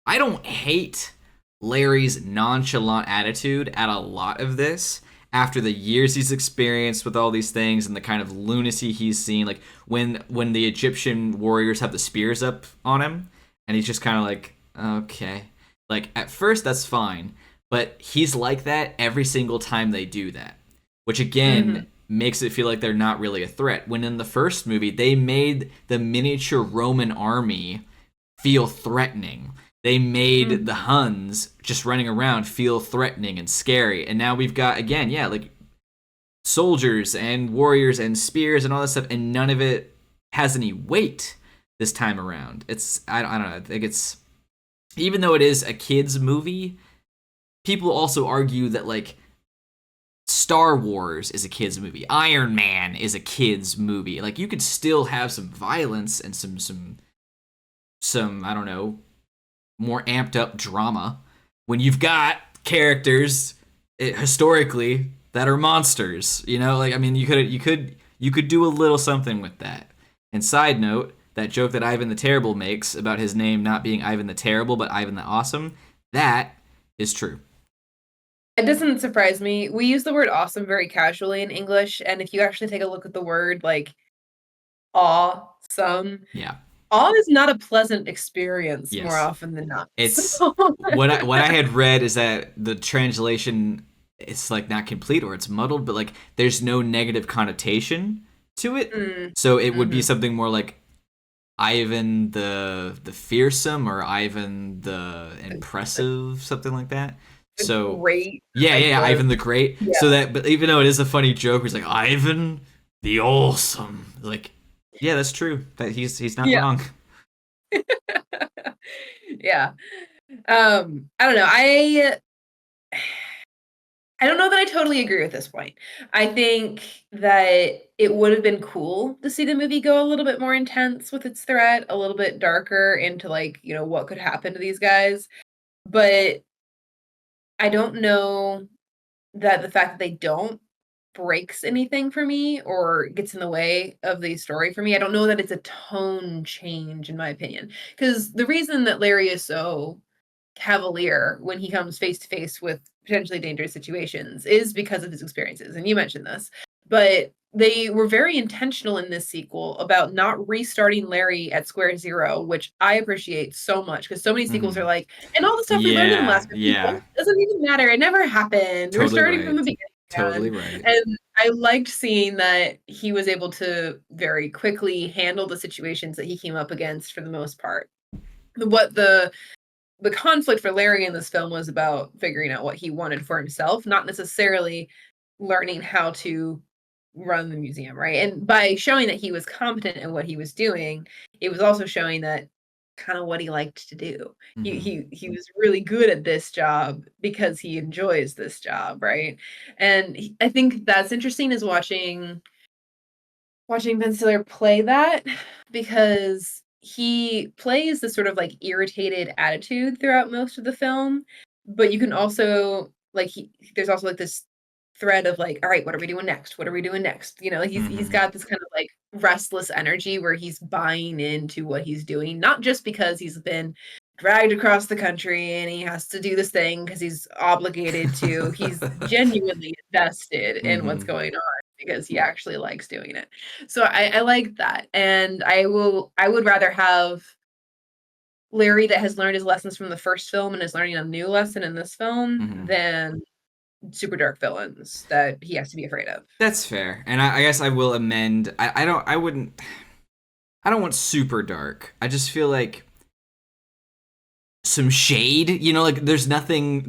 I don't hate Larry's nonchalant attitude at a lot of this after the years he's experienced with all these things and the kind of lunacy he's seen. Like when the Egyptian warriors have the spears up on him and he's just kind of like, okay. Like at first that's fine, but he's like that every single time they do that, which again makes it feel like they're not really a threat. When in the first movie, they made the miniature Roman army feel threatening. They made the Huns just running around feel threatening and scary. And now we've got, again, yeah, like soldiers and warriors and spears and all this stuff, and none of it has any weight this time around. I don't know, I think it's, even though it is a kid's movie, people also argue that, like, Star Wars is a kid's movie. Iron Man is a kid's movie. Like, you could still have some violence and some I don't know, more amped up drama when you've got characters historically that are monsters. You know, like I mean, you could do a little something with that. And side note, that joke that Ivan the Terrible makes about his name not being Ivan the Terrible but Ivan the Awesome, that is true. It doesn't surprise me. We use the word awesome very casually in English, and if you actually take a look at the word like awesome, Yeah. awe is not a pleasant experience more Yes. often than not. It's So what I had read is that the translation it's like not complete or it's muddled, but like there's no negative connotation to it. So it would be something more like Ivan the fearsome or Ivan the impressive, something like that. So great. yeah, Ivan the Great. Yeah. So that, but even though it is a funny joke, he's like Ivan the Awesome. Like, yeah, that's true. That he's not wrong. Yeah. I don't know. I don't know that I totally agree with this point. I think that it would have been cool to see the movie go a little bit more intense with its threat, a little bit darker into like, you know, what could happen to these guys. But I don't know that the fact that they don't breaks anything for me or gets in the way of the story for me. I don't know that it's a tone change in my opinion. Because the reason that Larry is so cavalier when he comes face to face with potentially dangerous situations is because of his experiences. And you mentioned this, but they were very intentional in this sequel about not restarting Larry at square zero, which I appreciate so much because so many sequels are like, and all the stuff we learned in the last 50 Yeah. doesn't even matter. It never happened. We're Totally starting from right. the beginning. Totally right. And I liked seeing that he was able to very quickly handle the situations that he came up against for the most part. What the conflict for Larry in this film was about figuring out what he wanted for himself, not necessarily learning how to run the museum, right? And by showing that he was competent in what he was doing, it was also showing that kind of what he liked to do. He was really good at this job because he enjoys this job, right? And I think that's interesting is watching Ben Stiller play that because he plays this sort of like irritated attitude throughout most of the film, but you can also like there's also like this thread of like, all right, what are we doing next? What are we doing next? You know, like he's got this kind of like restless energy where he's buying into what he's doing, not just because he's been dragged across the country and he has to do this thing because he's obligated to. He's genuinely invested in what's going on because he actually likes doing it. So I like that. And I would rather have Larry that has learned his lessons from the first film and is learning a new lesson in this film than super dark villains that he has to be afraid of. That's fair. And I guess I will amend. I don't want super dark. I just feel like some shade, you know, like there's nothing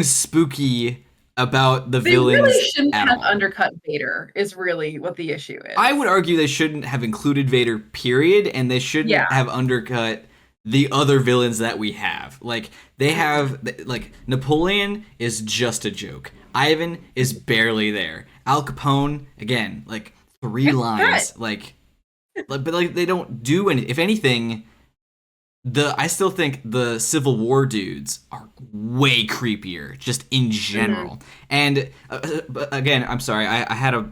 spooky about the They really villains shouldn't at have all. undercut Vader, is really what the issue I would is. argue they shouldn't have included Vader, period, and they Yeah. shouldn't have undercut the other villains that we have. Like they have, like Napoleon is just a joke. Ivan is barely there. Al Capone, again, like three Threat. lines, but like they don't do any. If anything, I still think the Civil War dudes are way creepier, just in Mhm. general. And but again, I'm sorry, I had a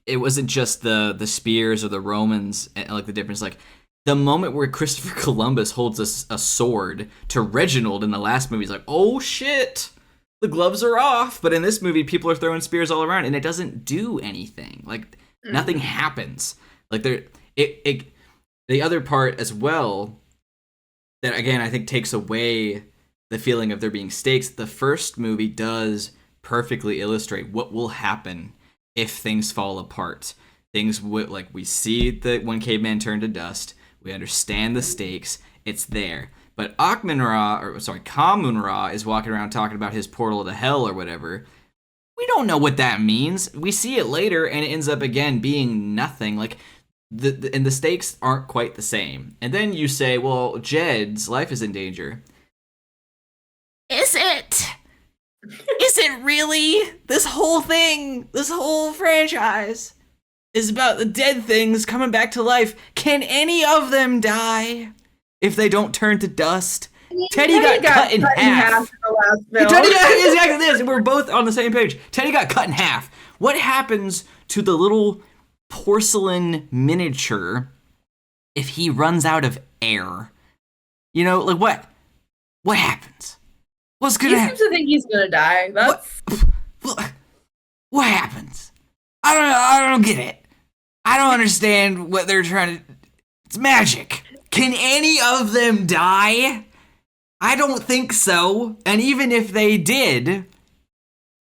it wasn't just the spears or the Romans like the difference. Like the moment where Christopher Columbus holds a sword to Reginald in the last movie, he's like, "Oh shit, the gloves are off." But in this movie, people are throwing spears all around, and it doesn't do anything. Like nothing Mhm. happens. Like there, it the other part as well that again I think takes away the feeling of there being stakes. The first movie does perfectly illustrate what will happen if things fall apart. Things like we see that one caveman turn to dust. We understand the stakes. It's there. But Kamun Ra is walking around talking about his portal to hell or whatever. We don't know what that means. We see it later, and it ends up again being nothing. Like and the stakes aren't quite the same. And then you say, well, Jed's life is in danger. Is it? Is it really? This whole franchise is about the dead things coming back to life. Can any of them die if they don't turn to dust? I mean, Teddy Teddy got got cut in cut in half in half. the last Teddy film. got exactly this. We're both on the same page. Teddy got cut in half. What happens to the little porcelain miniature if he runs out of air? You know, like what? What happens? What's He gonna seems happen? to think he's gonna die. What? That's What happens? I don't know. I don't get it. I don't understand what they're trying to. It's magic. Can any of them die? I don't think so. And even if they did,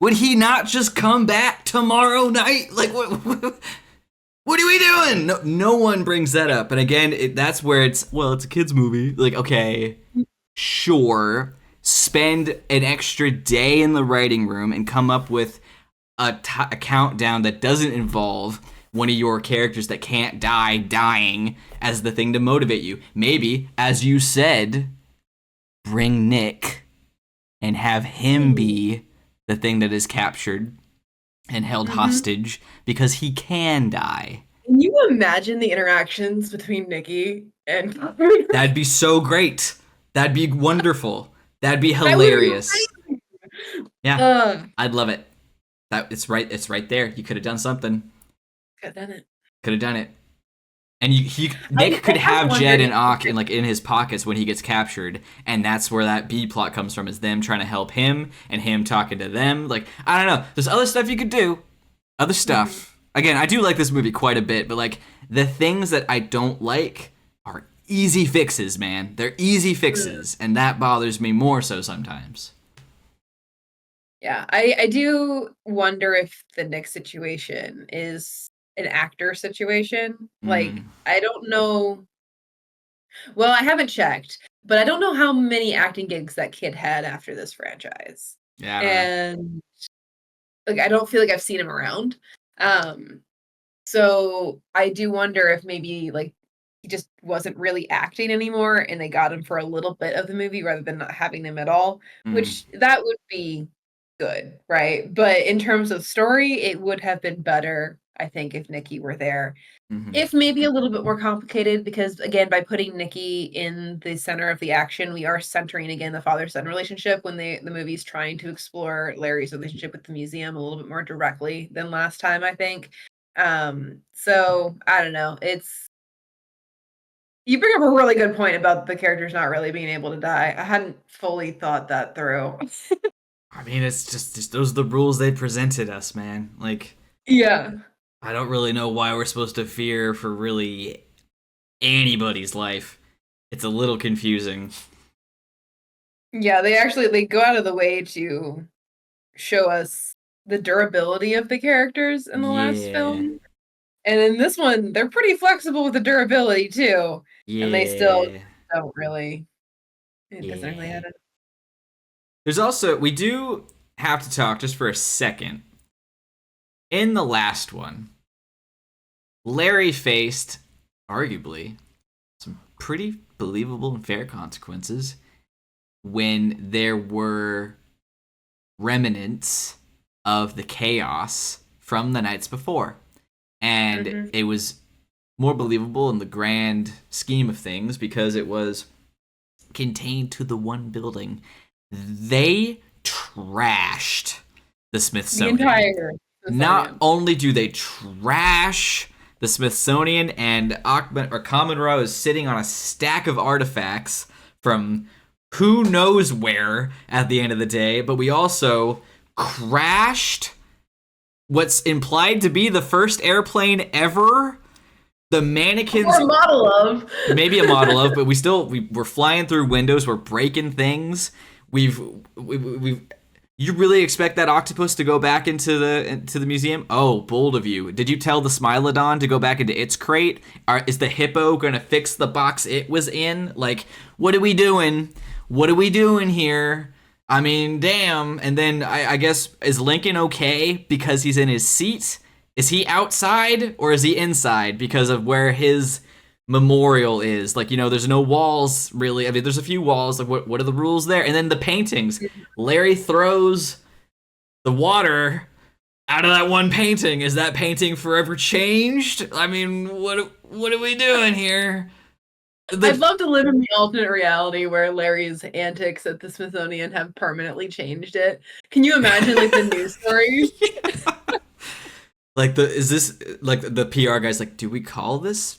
would he not just come back tomorrow night? Like what are we doing? No one brings that up. And again, that's where it's a kids movie. Like okay, sure, spend an extra day in the writing room and come up with a countdown that doesn't involve one of your characters that can't die dying as the thing to motivate you. Maybe, as you said, bring Nick and have him be the thing that is captured and held Mhm. hostage because he can die. Can you imagine the interactions between Nikki and That'd be so great. That'd be wonderful. That'd be that would be hilarious. amazing. Yeah, I'd love it. That it's right. It's right there. You could have done something. Could have done it. Could have done it. And I, Nick I could have have Jed wondered and if he Ock could. in his pockets when he gets captured, and that's where that B plot comes from. Is them trying to help him and him talking to them. Like I don't know. There's other stuff you could do. Other Mhm. stuff. Again, I do like this movie quite a bit, but like the things that I don't like are easy fixes, man. They're easy Mm. fixes, and that bothers me more so sometimes. Yeah, I do wonder if the Nick situation is an actor situation. Like, Mm, I don't know. Well, I haven't checked, but I don't know how many acting gigs that kid had after this franchise. yeah, I don't know. And like, I don't feel like I've seen him around. Um, so I do wonder if maybe like he just wasn't really acting anymore and they got him for a little bit of the movie rather than not having him at all, Mm, which that would be good, right? But in terms of story, it would have been better, I think, if Nikki were there. mm-hmm, If maybe a little bit more complicated, because again, by putting Nikki in the center of the action, we are centering again the father-son relationship when the movie's trying to explore Larry's relationship with the museum a little bit more directly than last time, I think. So I don't know. It's you bring up a really good point about the characters not really being able to die. I hadn't fully thought that through. I mean, it's just those are the rules they presented us, man. Like, Yeah. I don't really know why we're supposed to fear for really anybody's life. It's a little confusing. Yeah, they go out of the way to show us the durability of the characters in the last Yeah, film. And in this one, they're pretty flexible with the durability too, and they still yeah, don't really it doesn't really yeah. add up. There's also we do. have to talk just for a second. In the last one, Larry faced, arguably, some pretty believable and fair consequences when there were remnants of the chaos from the nights before. And Mm-hmm. it was more believable in the grand scheme of things because it was contained to the one building. They trashed the The Smithsonian. entire Not Smithsonian. only do they trash the Smithsonian, and Ahmed or Kamen Ra is sitting on a stack of artifacts from who knows where at the end of the day, but we also crashed what's implied to be the first airplane ever. The Or mannequins, a model of. maybe a model of, but we're flying through windows, we're breaking things. We've you really expect that octopus to go back into the museum? Oh, bold of you. Did you tell the Smilodon to go back into its crate? Is the hippo going to fix the box it was in? Like, what are we doing? What are we doing here? I mean, damn. And then I guess, is Lincoln okay because he's in his seat? Is he outside or is he inside because of where his memorial is? Like, there's no walls really. I mean, there's a few walls. Like, what are the rules there? And then the paintings. Larry throws the water out of that one painting. Is that painting forever changed? I mean, what are we doing here? I'd The, love to live in the alternate reality where Larry's antics at the Smithsonian have permanently changed it. Can you imagine like the news stories? like the is this like the PR guy's like, do we call this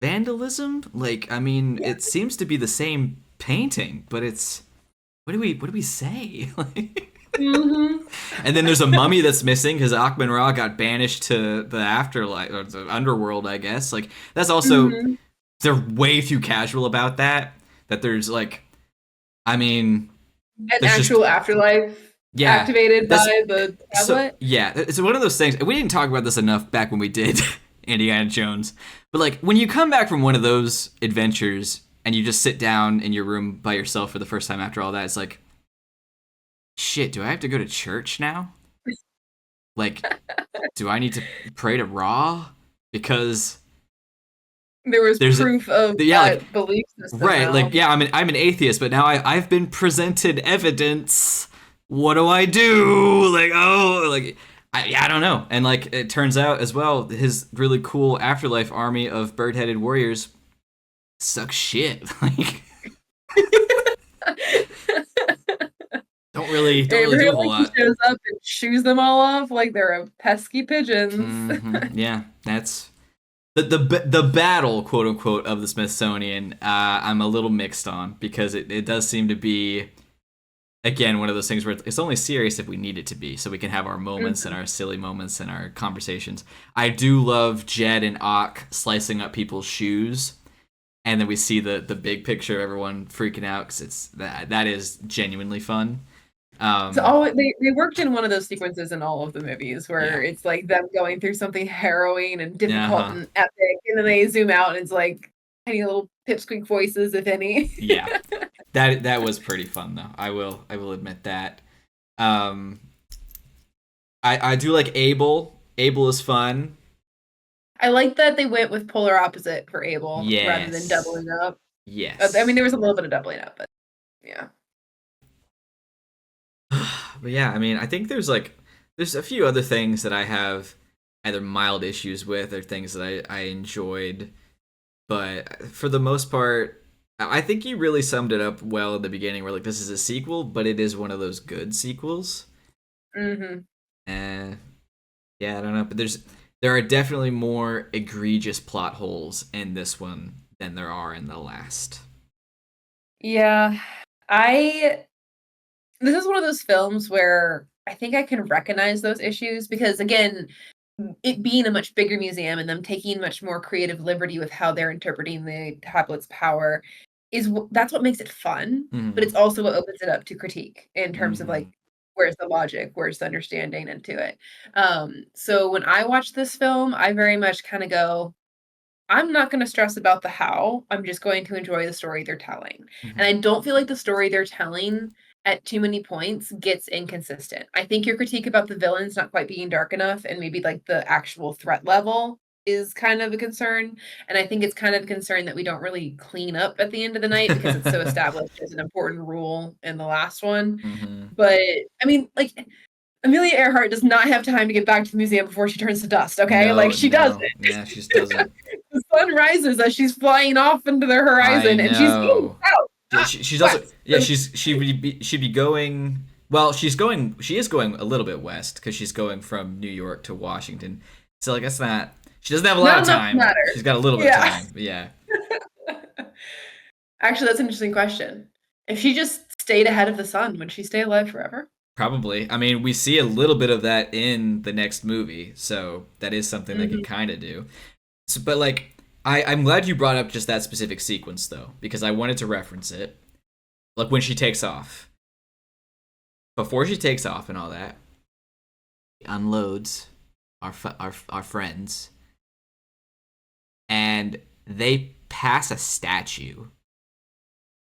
vandalism? Like, I mean, it seems to be the same painting, but it's what do we say? Mm-hmm. And then there's a mummy that's missing because Akman Ra got banished to the afterlife or the underworld, I guess. Like, that's also, Mm-hmm. they're way too casual about that. That there's like, I mean, An there's just, actual afterlife yeah, activated that's by the so, tablet. yeah, it's one of those things. We didn't talk about this enough back when we did Indiana Jones, but like when you come back from one of those adventures and you just sit down in your room by yourself for the first time after all that, it's like, shit, do I have to go to church now? Like, do I need to pray to Ra? Because There was there's a, proof of yeah, like, that belief system right, like, now. yeah, I'm an atheist, but now I've been presented evidence. What do I do? Like, oh, like, I don't know. And like, it turns out as well, his really cool afterlife army of bird-headed warriors suck shit. Like, don't really do Abraham a whole Lincoln lot. shows up and shoos them all off like they're pesky pigeons. Yeah, that's the battle, quote unquote, of the Smithsonian. I'm a little mixed on because it does seem to be, again, one of those things where it's only serious if we need it to be, so we can have our moments and Mhm. our silly moments and our conversations. I do love Jed and Ock slicing up people's shoes, and then we see the big picture of everyone freaking out because it's that is genuinely fun. So Um, they worked in one of those sequences in all of the movies where yeah, it's like them going through something harrowing and uh difficult huh, and epic, and then they zoom out and it's like tiny little pipsqueak voices, if any. yeah. That was pretty fun though. I will admit that. Um, I do like Abel. Abel is fun. I like that they went with polar opposite for Abel rather than Yes, doubling up. I mean, yes. there was a little bit of doubling up, but yeah. But yeah, I mean, I think there's a few other things that I have either mild issues with or things that I enjoyed, but for the most part, I think you really summed it up well in the beginning. Where like this is a sequel, but it is one of those good sequels. Hmm. Eh, yeah, I don't know, but there are definitely more egregious plot holes in this one than there are in the last. Yeah. I This is one of those films where I think I can recognize those issues because again, it being a much bigger museum and them taking much more creative liberty with how they're interpreting the tablet's power that's what makes it fun, but Hmm. it's also what opens it up to critique in terms of Hmm. like where's the logic, where's the understanding into it. So when I watch this film, I very much kind of go, I'm not going to stress about the how. I'm just going to enjoy the story they're telling. And Hmm. I don't feel like the story they're telling at too many points gets inconsistent. I think your critique about the villains not quite being dark enough and maybe like the actual threat level is kind of a concern. And I think it's kind of a concern that we don't really clean up at the end of the night because it's so established as an important rule in the last one. Hmm. But I mean, like Amelia Earhart does not have time to get back to the museum before she turns to dust, okay? Like No, she doesn't. no, yeah, she just doesn't. The sun rises as she's flying off into the I horizon and she's going know. south, Yeah, not she's also west. yeah she'd be going. Well, she is going a little bit west because she's going from New York to Washington. So like that's not. She doesn't have a lot Not of enough time. matter. She's got a little bit of Yeah. time. But yeah, Actually, that's an interesting question. If she just stayed ahead of the sun, would she stay alive forever? probably. I mean, we see a little bit of that in the next movie, so that is something they could Mhm. kind of do. So, but like, I'm glad you brought up just that specific sequence though, because I wanted to reference it. Like when she takes off, before she takes off and all that, unloads our friends, and they pass a statue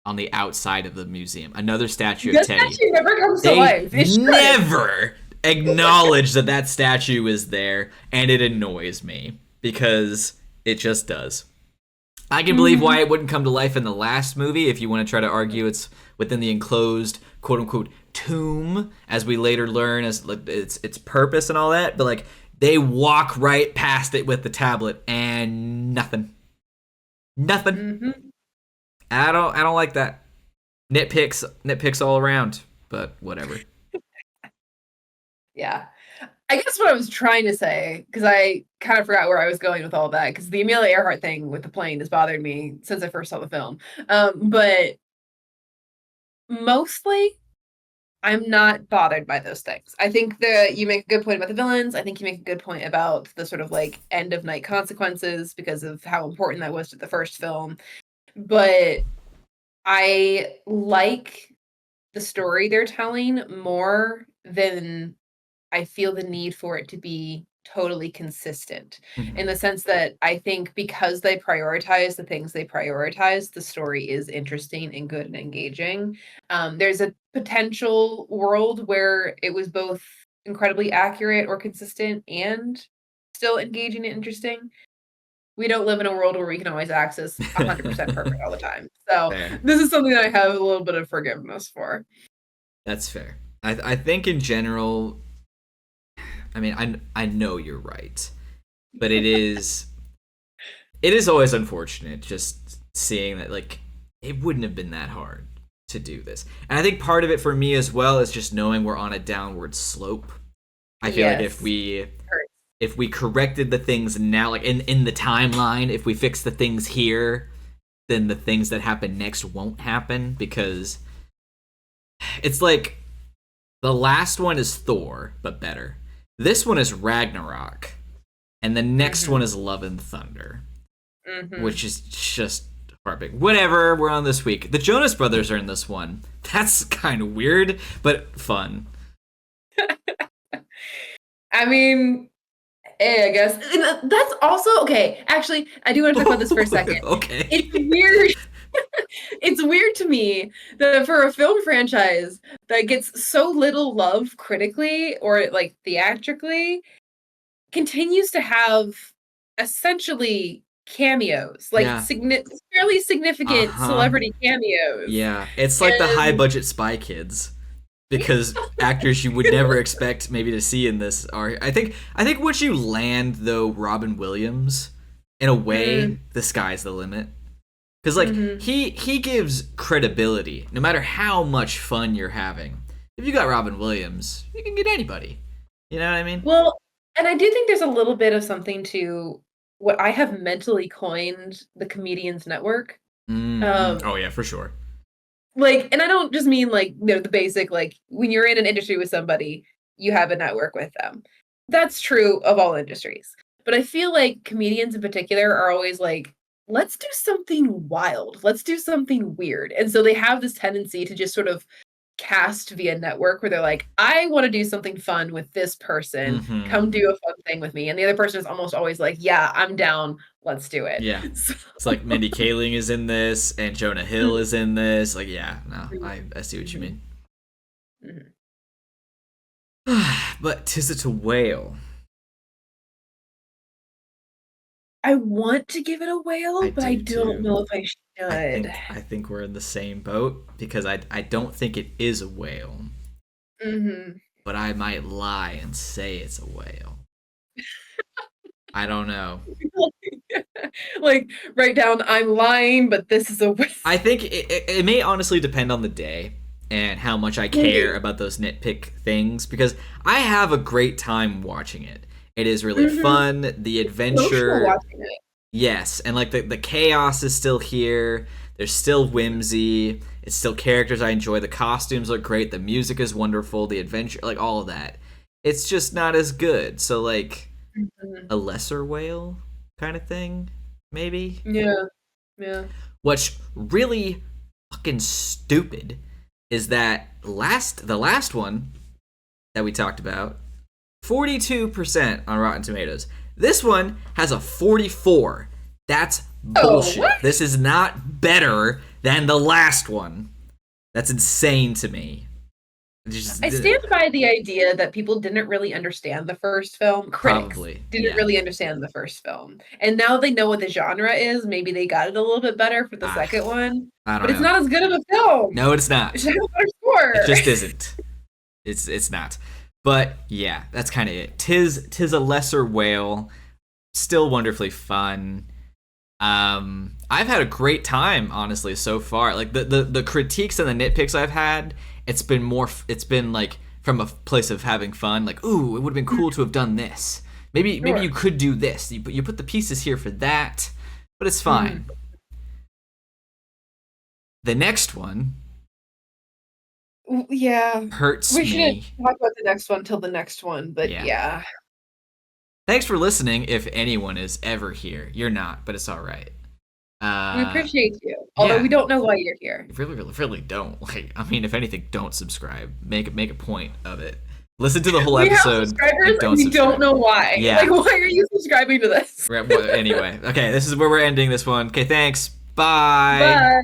on the outside of the museum. Another statue of That Teddy. statue never comes to They life. It should. never acknowledge that that statue is there, and it annoys me because it just does. I can believe Mhm. why it wouldn't come to life in the last movie if you want to try to argue it's within the enclosed quote unquote tomb, as we later learn as like its purpose and all that. But like they walk right past it with the tablet and nothing. Nothing. Mhm. I don't like that. Nitpicks all around, but whatever. Yeah. I guess what I was trying to say, because I kind of forgot where I was going with all that, because the Amelia Earhart thing with the plane has bothered me since I first saw the film. But mostly, I'm not bothered by those things. I think that you make a good point about the villains. I think you make a good point about the sort of like end of night consequences because of how important that was to the first film. But I like the story they're telling more than I feel the need for it to be totally consistent in Mhm. the sense that I think because they prioritize the things they prioritize, the story is interesting and good and engaging. There's a potential world where it was both incredibly accurate or consistent and still engaging and interesting. We don't live in a world where we can always access 100% perfect all the time. So Fair. this is something that I have a little bit of forgiveness for. That's fair. I think in general, I mean, I know you're right, but it is always unfortunate just seeing that like it wouldn't have been that hard to do this. And I think part of it for me as well is just knowing we're on a downward slope. I feel like Yes. Hurts. if we corrected the things now, like in the timeline, if we fix the things here, then the things that happen next won't happen because it's like the last one is Thor, but better. This one is Ragnarok, and the next one Mhm. is Love and Thunder, Mhm. which is just heartbreaking. Whatever, we're on this week. The Jonas Brothers are in this one. That's kind of weird, but fun. I mean, I guess. And that's also okay. Actually, I do want to talk about this for a second. It's Okay. weird. It's weird to me that for a film franchise that gets so little love critically or like theatrically, continues to have essentially cameos, like Yeah. fairly significant Uh-huh. celebrity cameos. Yeah. It's like the high And budget Spy Kids. Because actors you would never expect maybe to see in this are I think once you land though Robin Williams, in a way, mm, the sky's the limit. Because like mhm. he gives credibility no matter how much fun you're having. If you got Robin Williams, you can get anybody. You know what I mean? Well, and I do think there's a little bit of something to what I have mentally coined the comedians network. Mm-hmm. Um, Oh yeah, for sure. like, and I don't just mean like, the basic, like when you're in an industry with somebody, you have a network with them. That's true of all industries. But I feel like comedians in particular are always like, let's do something wild. Let's do something weird. And so they have this tendency to just sort of cast via network where they're like, I want to do something fun with this person. Mm-hmm. Come do a fun thing with me. And the other person is almost always like, yeah, I'm down. Let's do it. Yeah. So, It's like Mindy Kaling is in this and Jonah Hill is in this. Like, yeah, no, I see what you Mhm. mean. Mhm. But 'tis it a whale? I want to give it a whale, I but I do don't too. know if I I should. think I think we're in the same boat because I don't think it is a whale, Hmm. but I might lie and say it's a whale. I don't know. Like, write down, I'm lying, but this is a whale. I think it may honestly depend on the day and how much I care Maybe. about those nitpick things because I have a great time watching it. It is really Hmm. fun. The Emotional adventure, watching it. yes, and like the chaos is still here. There's still whimsy. It's still characters I enjoy. The costumes look great. The music is wonderful. The adventure, like all of that. It's just not as good. So like Mhm. a lesser whale kind of thing, maybe. Yeah, yeah. What's really fucking stupid is that the last one that we talked about, 42% on Rotten Tomatoes. This one has a 44. That's Oh, what? bullshit. This is not better than the last one. That's insane to me. Just I stand by the idea that people didn't really understand the first film. Critics probably, didn't yeah. really understand the first film. And now they know what the genre is. Maybe they got it a little bit better for the Ah, second one. I don't But it's know. not as good of a film. No, it's It not. should have a better It score. just isn't. It's not. But yeah, that's kind of it. Tis a lesser whale, still wonderfully fun. I've had a great time honestly so far. Like the critiques and the nitpicks I've had, it's been like from a place of having fun. Like, ooh, it would have been cool to have done this. Maybe you Sure. could do this. You put the pieces here for that, but it's Mhm. fine. The next one Yeah. hurts We shouldn't me. talk about the next one till the next one, but Yeah. yeah. Thanks for listening. If anyone is ever here, you're not, but it's all right. We Uh, appreciate you. Although we yeah, don't know why you're here. really don't. Like, I mean, if anything, don't subscribe. Make a point of it. Listen to the whole We have episode subscribers and and don't we don't subscribe. know why. Like, Yeah. why are you subscribing to this? Anyway, okay, this is where we're ending this one. Okay, thanks. Bye. Bye.